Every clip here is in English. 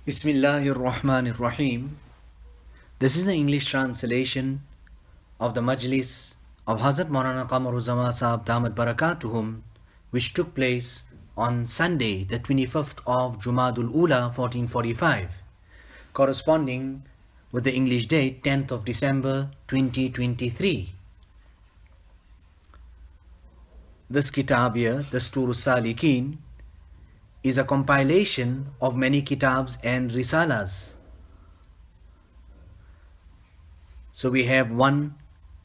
Bismillahir Rahmanir Rahim. This is the English translation of the Majlis of Hazrath Maulana Qamar Uzzaman Saheb Damat Barakatuhum, which took place on Sunday, the 25th of Jumadul Ula 1445, corresponding with the English date 10th of December 2023. This kitab here, Dastur Salikin, is a compilation of many kitabs and risalas. So we have one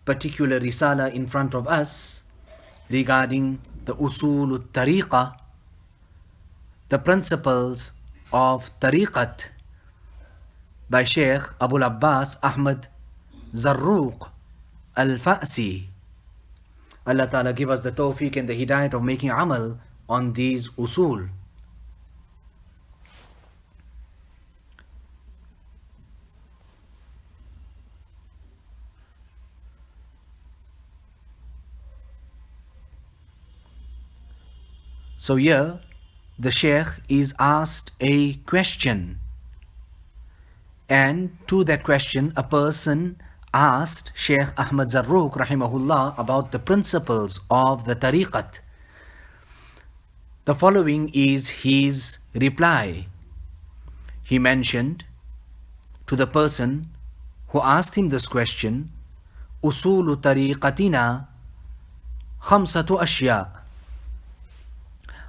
particular risala in front of us regarding the usul tariqa, the principles of tariqat, by Sheikh Abul Abbas Ahmad Zarruq Al-Fa'si. Allah Ta'ala give us the tawfiq and the hidayat of making amal on these usul. So here, the Sheikh is asked a question, and to that question, a person asked Sheikh Ahmad Zarruq rahimahullah about the principles of the tariqat. The following is his reply. He mentioned to the person who asked him this question, Usulu tariqatina khamsatu ashya.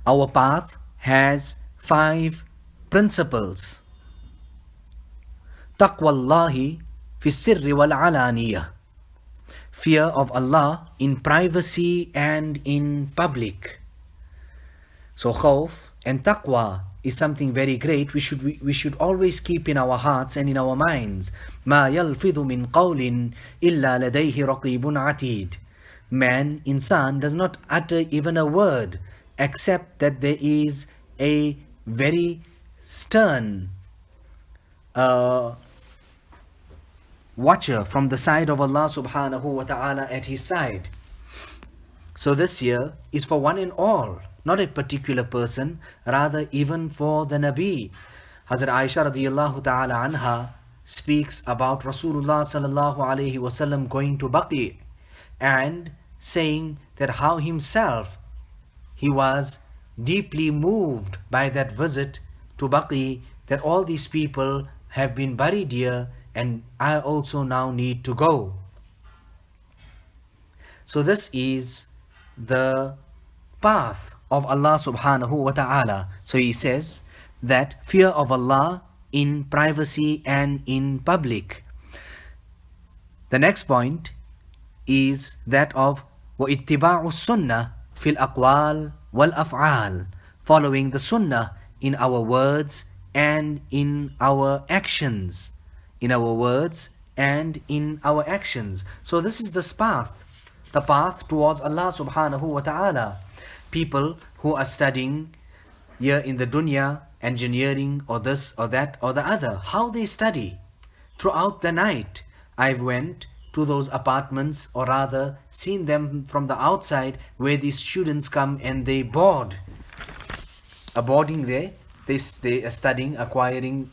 Our path has 5 principles. Taqwallahi fi sirri wal alaniya. Fear of Allah in privacy and in public. So khawf and taqwa is something very great. We should always keep in our hearts and in our minds. Ma yalfidhu min qawlin illa ladayhi raqibun atid. Man, insan, does not utter even a word except that there is a very stern watcher from the side of Allah subhanahu wa ta'ala at his side. So this here is for one and all, not a particular person, rather even for the Nabi. Hazrat Aisha radiyallahu ta'ala anha speaks about Rasulullah sallallahu alayhi wasallam going to Baqi and saying that how himself he was deeply moved by that visit to Baqi, that all these people have been buried here and I also now need to go. So this is the path of Allah subhanahu wa ta'ala. So he says that fear of Allah in privacy and in public. The next point is that of وَإِتِّبَاعُ السُّنَّةِ fil aqwal wal af'al, following the sunnah in our words and in our actions. In our words and in our actions. So this is this path, the path towards Allah subhanahu wa ta'ala. People who are studying here in the dunya, engineering or this or that or the other, how they study throughout the night. I've went to those apartments, or rather seen them from the outside, where these students come and they board. Boarding there, they are studying, acquiring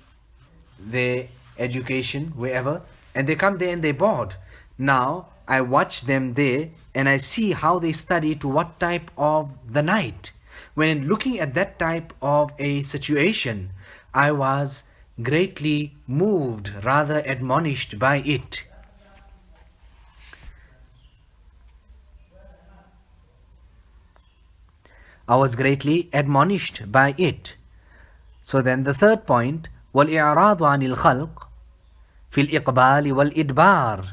their education wherever, and they come there and they board. Now I watch them there and I see how they study to what type of the night. When looking at that type of a situation, I was greatly moved, rather admonished by it. I was greatly admonished by it. So then the third point, وَالْإِعْرَاضُ عَنِ الْخَلْقِ فِي الْإِقْبَالِ وَالْإِدْبَارِ.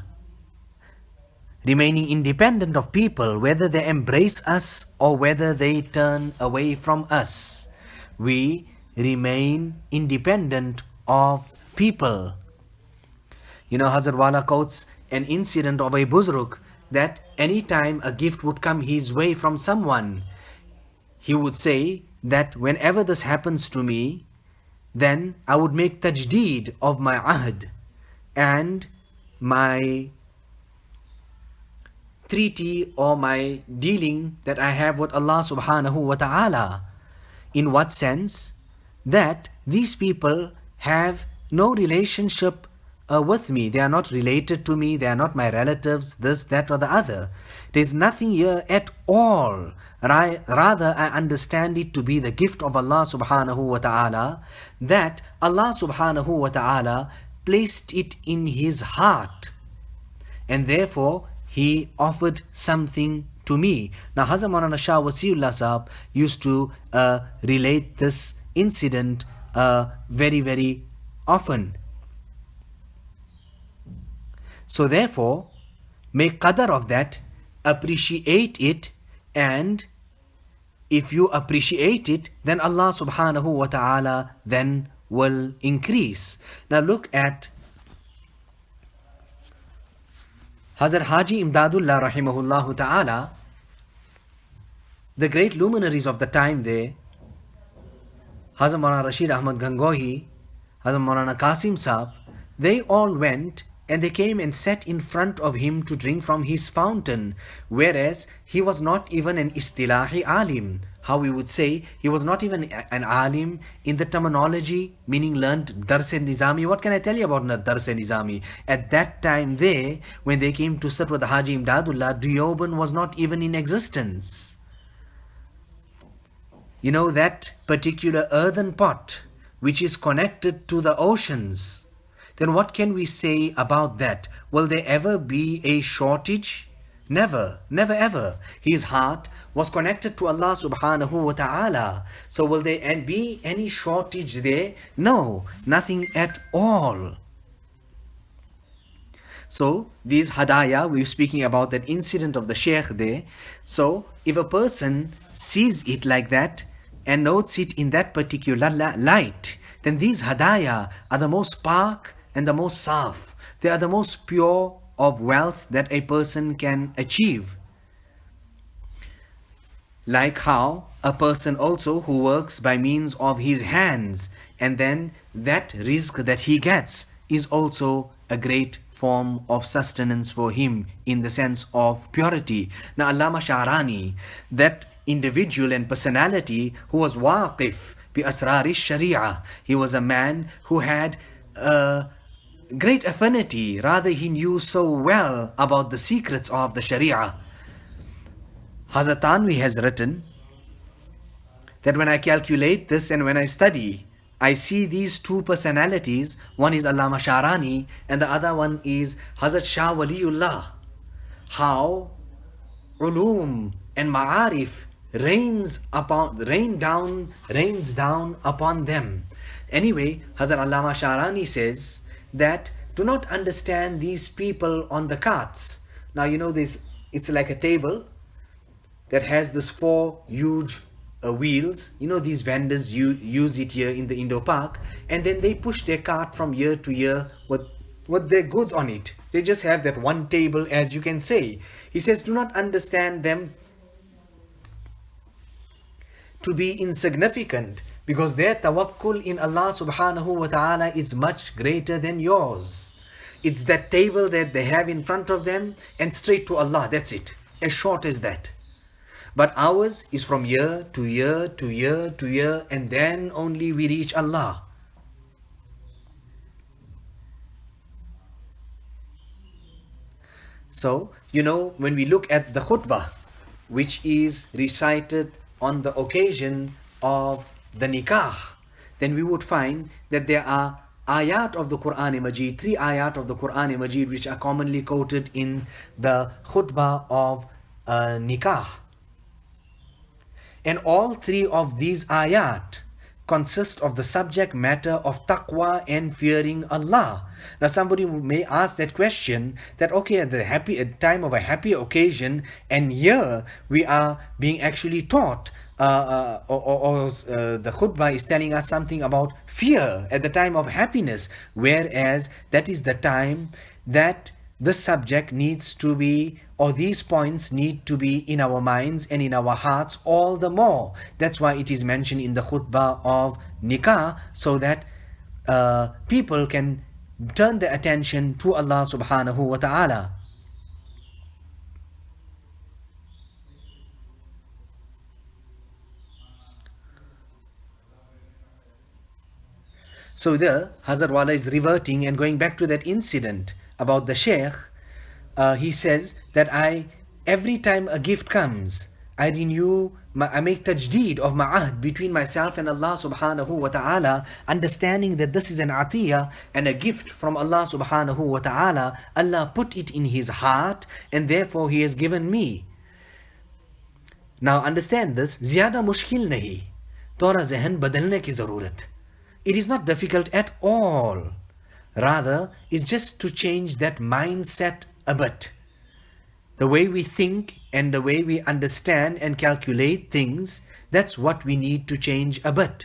Remaining independent of people, whether they embrace us or whether they turn away from us. We remain independent of people. You know, Hazrat Wala quotes an incident of a Buzruk, that any time a gift would come his way from someone, he would say that whenever this happens to me, then I would make tajdeed of my ahd and my treaty or my dealing that I have with Allah subhanahu wa ta'ala. In what sense? That these people have no relationship with me. They are not related to me. They are not my relatives, this, that, or the other. There is nothing here at all. Rather, I understand it to be the gift of Allah subhanahu wa ta'ala, that Allah subhanahu wa ta'ala placed it in his heart, and therefore he offered something to me. Now, Hazrat Maulana Shah Wasiullah Sahab used to relate this incident very, very often. So therefore, make qadar of that, appreciate it, and if you appreciate it, then Allah subhanahu wa ta'ala then will increase. Now look at Hazrat Haji Imdadullah rahimahullah ta'ala, the great luminaries of the time there, Hazrat Maulana Rashid Ahmad Gangohi, Hazrat Maulana Qasim Sahab, they all went and they came and sat in front of him to drink from his fountain, whereas he was not even an istilahi alim. How we would say, he was not even an alim in the terminology, meaning learned Dars-e-Nizami. What can I tell you about Dars-e-Nizami? At that time there, when they came to sit with Haji Imdadullah, Deoban was not even in existence. You know, that particular earthen pot which is connected to the oceans, then what can we say about that? Will there ever be a shortage? Never, never ever. His heart was connected to Allah subhanahu wa ta'ala. So will there be any shortage there? No, nothing at all. So these hadaya, we were speaking about that incident of the sheikh there. So if a person sees it like that and notes it in that particular light, then these hadaya are the most pak and the most saf. They are the most pure of wealth that a person can achieve. Like how a person also who works by means of his hands, and then that rizq that he gets is also a great form of sustenance for him in the sense of purity. Now Allama Sha'rani, that individual and personality who was waqif bi asrari sharia, he was a man who had great affinity, rather he knew so well about the secrets of the sharia. Hazrat Tanvi has written that when I calculate this and when I study, I see these two personalities. One is Allama Sha'rani and the other one is Hazrat Shah Waliullah. How ulum and ma'arif rains down upon them. Anyway, Hazrat Allama Sha'rani says that do not understand these people on the carts. Now you know this, it's like a table that has this 4 huge wheels. You know, these vendors use it here in the Indo Park, and then they push their cart from year to year with their goods on it. They just have that one table, as you can say. He says, do not understand them to be insignificant, because their tawakkul in Allah subhanahu wa ta'ala is much greater than yours. It's that table that they have in front of them and straight to Allah, that's it, as short as that. But ours is from year to year to year to year, and then only we reach Allah. So, you know, when we look at the khutbah, which is recited on the occasion of the nikah, then we would find that there are ayat of the Quran Majid, 3 ayat of the Quran Majid, which are commonly quoted in the khutbah of nikah. And all 3 of these ayat consist of the subject matter of taqwa and fearing Allah. Now somebody may ask that question, that okay, at the time of a happy occasion, and here we are being actually taught the khutbah is telling us something about fear at the time of happiness, whereas that is the time that the subject needs to be, or these points need to be in our minds and in our hearts all the more. That's why it is mentioned in the khutbah of nikah, so that people can turn their attention to Allah subhanahu wa ta'ala. So the Hazrat Wala is reverting and going back to that incident about the Sheikh. He says that every time a gift comes, I make tajdeed of ma'ahd between myself and Allah subhanahu wa ta'ala, understanding that this is an atiyah and a gift from Allah subhanahu wa ta'ala. Allah put it in his heart and therefore he has given me. Now understand this, zyada mushkil nahi. Tora zehen badalne ki zarurat. It is not difficult at all. Rather, it's just to change that mindset a bit. The way we think and the way we understand and calculate things, that's what we need to change a bit.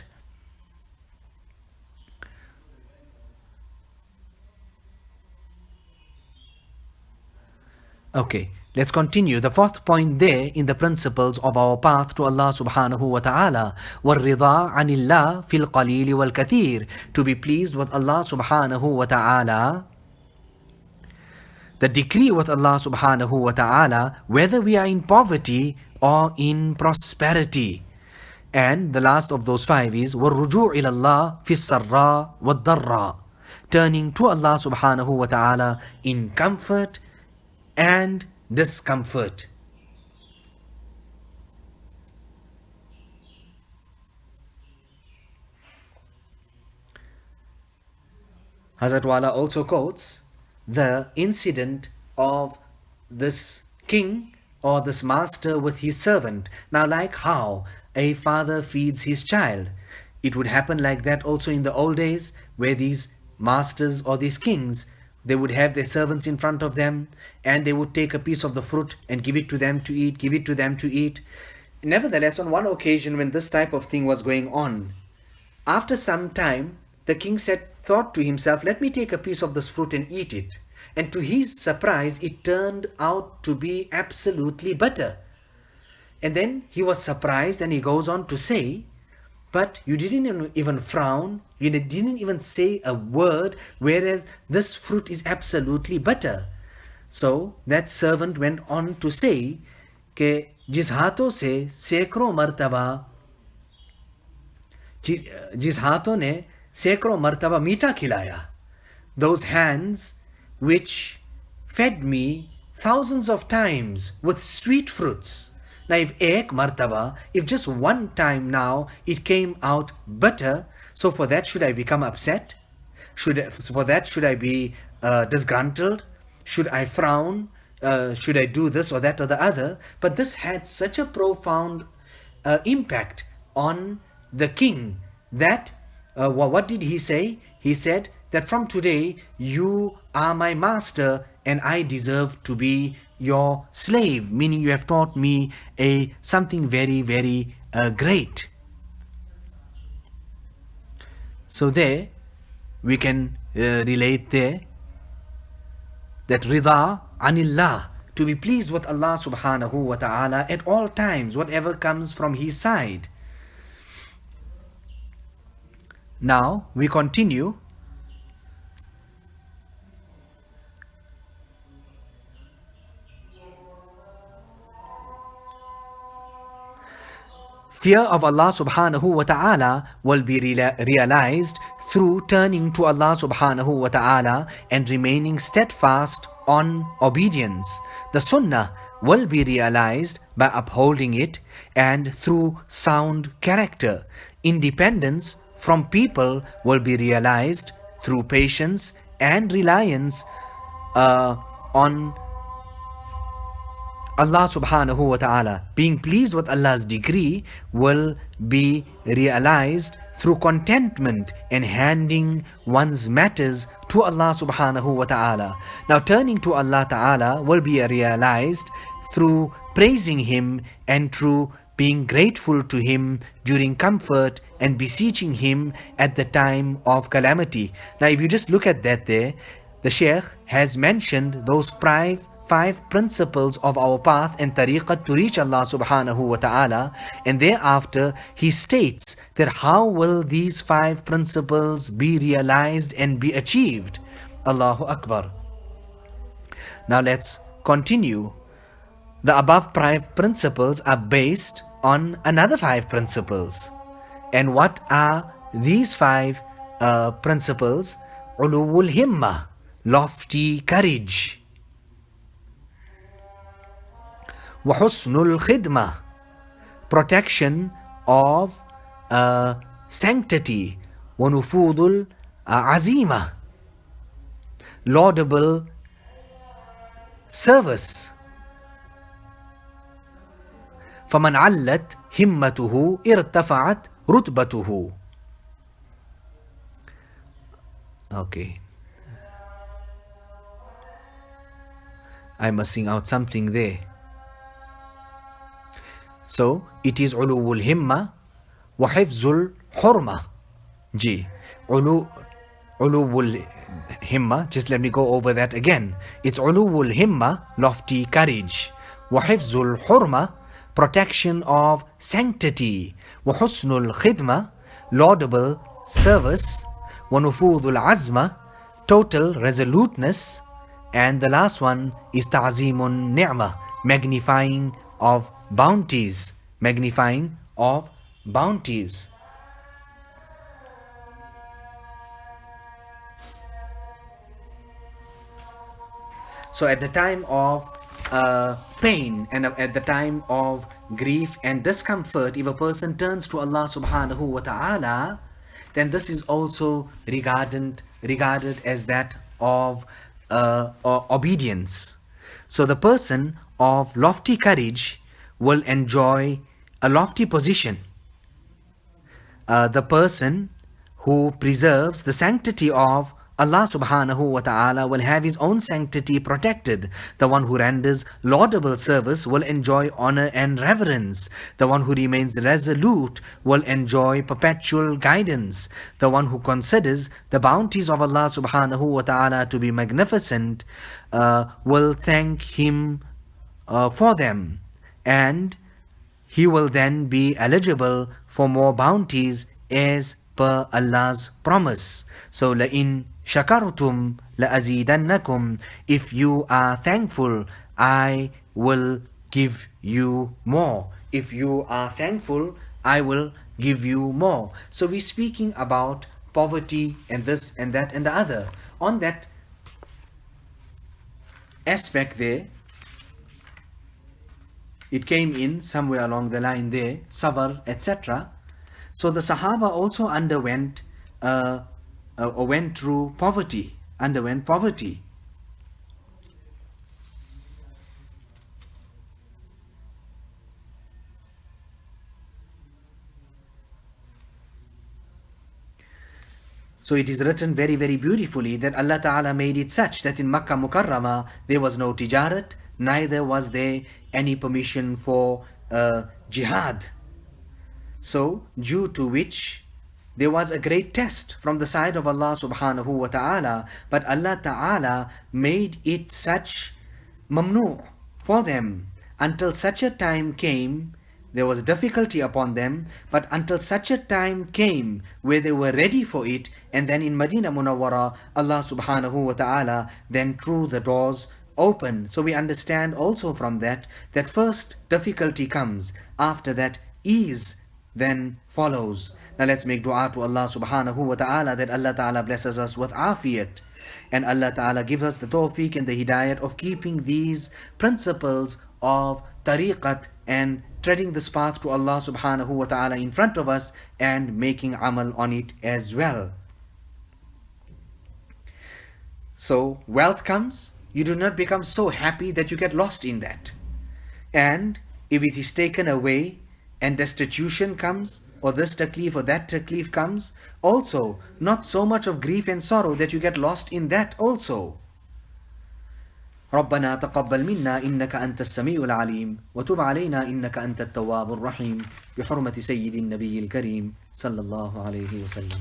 Okay, let's continue. The fourth point there in the principles of our path to Allah subhanahu wa ta'ala. وَالرِّضَى عَنِ اللَّهِ فِي الْقَلِيلِ وَالْكَثِيرِ. To be pleased with Allah subhanahu wa ta'ala. The decree with Allah subhanahu wa ta'ala, whether we are in poverty or in prosperity. And the last of those five is وَالرُّجُوعِ إِلَى اللَّهِ فِي السَّرَّى وَالضَّرَّى. Turning to Allah subhanahu wa ta'ala in comfort and discomfort. Hazrat Wala also quotes the incident of this king or this master with his servant. Now, like how a father feeds his child, it would happen like that also in the old days, where these masters or these kings, they would have their servants in front of them and they would take a piece of the fruit and give it to them to eat, give it to them to eat. Nevertheless, on one occasion when this type of thing was going on, after some time, the king thought to himself, let me take a piece of this fruit and eat it. And to his surprise, it turned out to be absolutely butter. And then he was surprised and he goes on to say, but you didn't even frown, you didn't even say a word, whereas this fruit is absolutely butter. So that servant went on to say, कि जिस हाथों से सैकड़ों मर्तबा जिस हाथों ने सैकड़ों मर्तबा मीठा खिलाया, those hands which fed me thousands of times with sweet fruits. Now if ek martaba, if just one time now it came out butter, so for that should I become upset? For that should I be disgruntled? Should I frown? Should I do this or that or the other? But this had such a profound impact on the king that what did he say? He said that from today you are my master and I deserve to be your slave, meaning you have taught me something very, very great. So there we can relate there that rida anillah, to be pleased with Allah subhanahu wa ta'ala at all times, whatever comes from his side. Now we continue. Fear of Allah subhanahu wa ta'ala will be realized through turning to Allah subhanahu wa ta'ala and remaining steadfast on obedience. The sunnah will be realized by upholding it and through sound character. Independence from people will be realized through patience and reliance on Allah subhanahu wa ta'ala. Being pleased with Allah's decree will be realized through contentment and handing one's matters to Allah subhanahu wa ta'ala. Now turning to Allah ta'ala will be realized through praising Him and through being grateful to Him during comfort and beseeching Him at the time of calamity. Now if you just look at that there, the Shaykh has mentioned those five principles of our path and tariqat to reach Allah subhanahu wa ta'ala, and thereafter he states that how will these 5 principles be realized and be achieved. Allahu Akbar. Now let's continue. The above 5 principles are based on another 5 principles. And what are these 5 principles: ulul himma, lofty courage; wa husnul khidmah, protection of sanctity; wa nufudul azima, laudable service. فَمَنْ عَلَّتْ هِمَّتُهُ ارْتَفَعَتْ رُتْبَتُهُ. Okay. I'm missing out something there. So, it is ulul himma wa hifzul hurma. Ji. Ulul himma, just let me go over that again. It's ulul himma, lofty courage; wa hifzul hurma, protection of sanctity; wa husnul khidma, laudable service; wa nufudul azma, total resoluteness; and the last one is ta'zimun ni'mah, magnifying of bounties. Magnifying of bounties. So at the time of pain and at the time of grief and discomfort, if a person turns to Allah subhanahu wa ta'ala, then this is also regarded as that of obedience. So the person of lofty courage will enjoy a lofty position. The person who preserves the sanctity of Allah subhanahu wa ta'ala will have his own sanctity protected. The one who renders laudable service will enjoy honor and reverence. The one who remains resolute will enjoy perpetual guidance. The one who considers the bounties of Allah subhanahu wa ta'ala to be magnificent will thank Him for them, and he will then be eligible for more bounties as per Allah's promise. So, لَإِن شَكَرْتُمْ لَأَزِيدَنَّكُمْ, if you are thankful, I will give you more. If you are thankful, I will give you more. So we're speaking about poverty and this and that and the other. On that aspect there, it came in somewhere along the line there, sabr, etc. So the Sahaba also underwent or went through poverty, underwent poverty. So it is written very, very beautifully that Allah Ta'ala made it such that in Makkah Mukarramah there was no tijarat, neither was there any permission for jihad. So due to which there was a great test from the side of Allah subhanahu wa ta'ala, but Allah Ta'ala made it such mamnu for them until such a time came. There was difficulty upon them, but until such a time came where they were ready for it, and then in Madinah Munawwara, Allah subhanahu wa ta'ala then threw the doors open. So we understand also from that first difficulty comes, after that ease then follows. Now let's make dua to Allah subhanahu wa ta'ala that Allah ta'ala blesses us with afiyat, and Allah ta'ala gives us the tawfiq and the hidayat of keeping these principles of tariqat and treading this path to Allah subhanahu wa ta'ala in front of us and making amal on it as well. So wealth comes, you do not become so happy that you get lost in that. And if it is taken away and destitution comes, or this taklif or that taklif comes, also not so much of grief and sorrow that you get lost in that also. ربنا تقبل منا إنك أنت السميع العليم وتب علينا إنك أنت التواب الرحيم بحرمة سيد النبي الكريم صلى الله عليه وسلم.